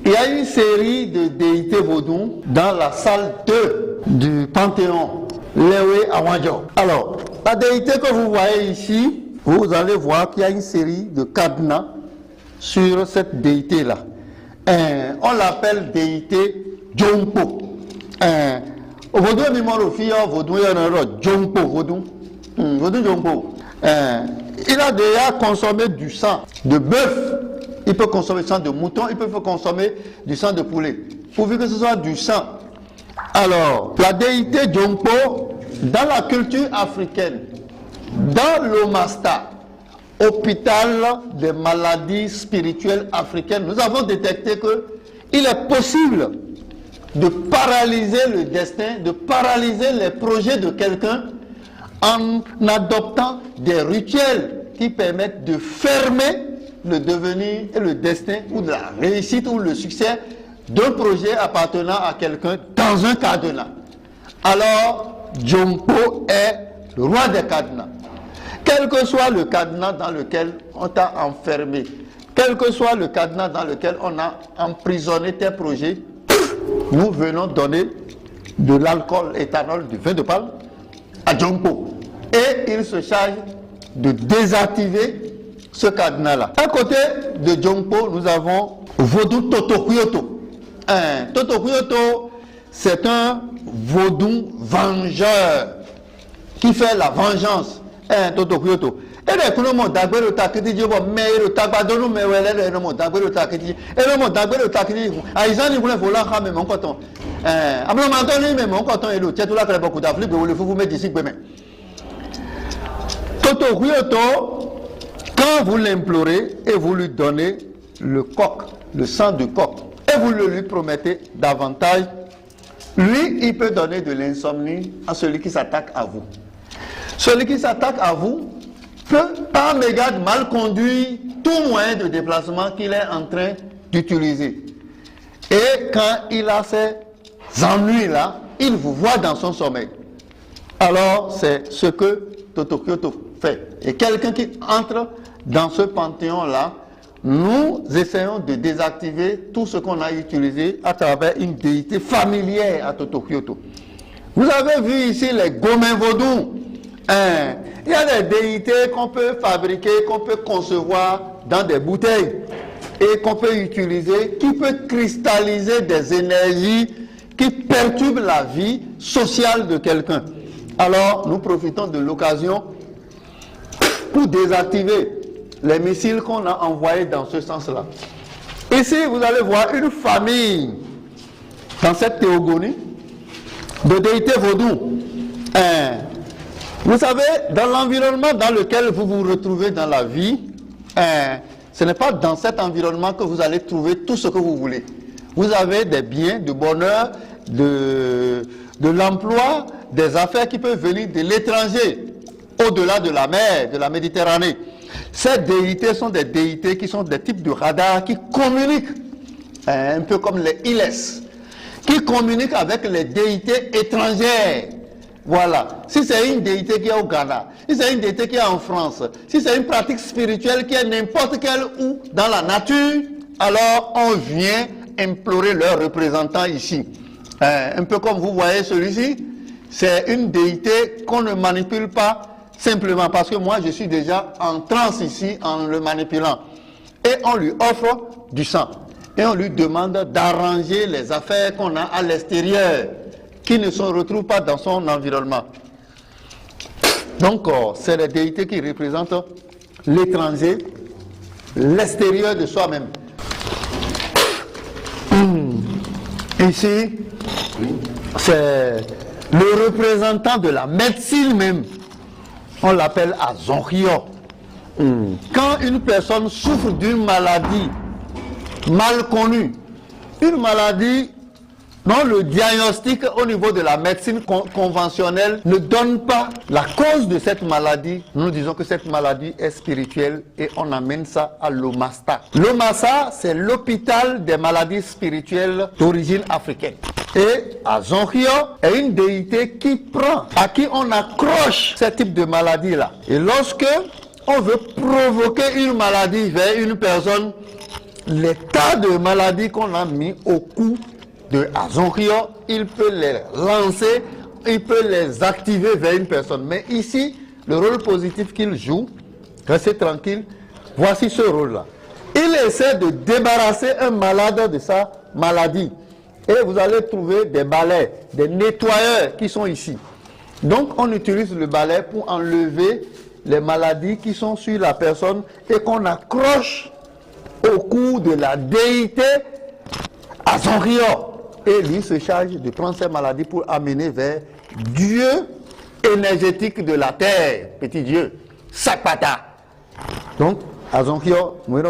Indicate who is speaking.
Speaker 1: Il y a une série de déités vaudou dans la salle 2 du Panthéon Lewe Awadjo. Alors, la déité que vous voyez ici, vous allez voir qu'il y a une série de cadenas sur cette déité-là. On l'appelle déité Djompo. Vaudou est mémoire fille, vaudou est un Djompo, vaudou. Vaudou Djompo. Il a déjà consommé du sang de bœuf. Il peut consommer du sang de mouton, il peut consommer du sang de poulet. Pourvu que ce soit du sang. Alors, la déité Djompo, dans la culture africaine, dans l'Omasta, hôpital des maladies spirituelles africaines, nous avons détecté qu'il est possible de paralyser le destin, de paralyser les projets de quelqu'un en adoptant des rituels qui permettent de fermer le devenir et le destin ou de la réussite ou le succès d'un projet appartenant à quelqu'un dans un cadenas. Alors, Djompo est le roi des cadenas. Quel que soit le cadenas dans lequel on t'a enfermé, quel que soit le cadenas dans lequel on a emprisonné tes projets, nous venons donner de l'alcool éthanol, du vin de palme à Djompo. Et il se charge de désactiver ce cadenas-là. À côté de Djompo, nous avons Vaudou Totokyoto. Totokyoto, c'est un vaudou vengeur qui fait la vengeance. Totokyoto. Et le monde d'Agbero Takiti, mais le Tabadono, mais le monde d'Agbero Takiti, et le monde d'Agbero Takiti, Aïsani voulait voler à mon coton. Ablamadoni, mais mon coton et l'autre, tu as fait beaucoup d'Afrique, vous vous mettre ici. Totokyoto, quand vous l'implorez et vous lui donnez le coq, le sang du coq, et vous le lui promettez davantage, lui, il peut donner de l'insomnie à celui qui s'attaque à vous. Celui qui s'attaque à vous peut, par mégarde, mal conduire tout moyen de déplacement qu'il est en train d'utiliser. Et quand il a ces ennuis-là, il vous voit dans son sommeil. Alors, c'est ce que Totokyoto fait. Et quelqu'un qui entre dans ce panthéon-là, nous essayons de désactiver tout ce qu'on a utilisé à travers une déité familière à Totokyoto. Vous avez vu ici les gomins vaudous. Il y a des déités qu'on peut fabriquer, qu'on peut concevoir dans des bouteilles et qu'on peut utiliser, qui peut cristalliser des énergies qui perturbent la vie sociale de quelqu'un. Alors, nous profitons de l'occasion pour désactiver les missiles qu'on a envoyés dans ce sens-là. Ici, vous allez voir une famille dans cette théogonie de déités vaudous. Vous savez, dans l'environnement dans lequel vous vous retrouvez dans la vie, ce n'est pas dans cet environnement que vous allez trouver tout ce que vous voulez. Vous avez des biens, du bonheur, de l'emploi, des affaires qui peuvent venir de l'étranger, au-delà de la mer, de la Méditerranée. Ces déités sont des déités qui sont des types de radars qui communiquent, un peu comme les ILES, qui communiquent avec les déités étrangères. Voilà. Si c'est une déité qui est au Ghana, si c'est une déité qui est en France, si c'est une pratique spirituelle qui est n'importe quelle où dans la nature, alors on vient implorer leurs représentants ici. Un peu comme vous voyez celui-ci, c'est une déité qu'on ne manipule pas simplement parce que moi je suis déjà en transe ici en le manipulant. Et on lui offre du sang. Et on lui demande d'arranger les affaires qu'on a à l'extérieur, qui ne se retrouvent pas dans son environnement. Donc, c'est les déités qui représentent l'étranger, l'extérieur de soi-même. Ici, c'est le représentant de la médecine même. On l'appelle Azonrio. Quand une personne souffre d'une maladie mal connue, une maladie dont le diagnostic au niveau de la médecine conventionnelle ne donne pas la cause de cette maladie, nous disons que cette maladie est spirituelle et on amène ça à l'Omasta. L'Omasta, c'est l'hôpital des maladies spirituelles d'origine africaine. Et Azonrio est une déité qui prend, à qui on accroche ce type de maladie-là. Et lorsque on veut provoquer une maladie vers une personne, les tas de maladies qu'on a mis au cou de Azonrio, il peut les lancer, il peut les activer vers une personne. Mais ici, le rôle positif qu'il joue, restez tranquille, voici ce rôle-là. Il essaie de débarrasser un malade de sa maladie. Et vous allez trouver des balais, des nettoyeurs qui sont ici. Donc, on utilise le balai pour enlever les maladies qui sont sur la personne et qu'on accroche au cou de la déité Azonrio. Et lui se charge de prendre ces maladies pour amener vers Dieu énergétique de la terre, petit Dieu, Sapata. Donc, Azonrio,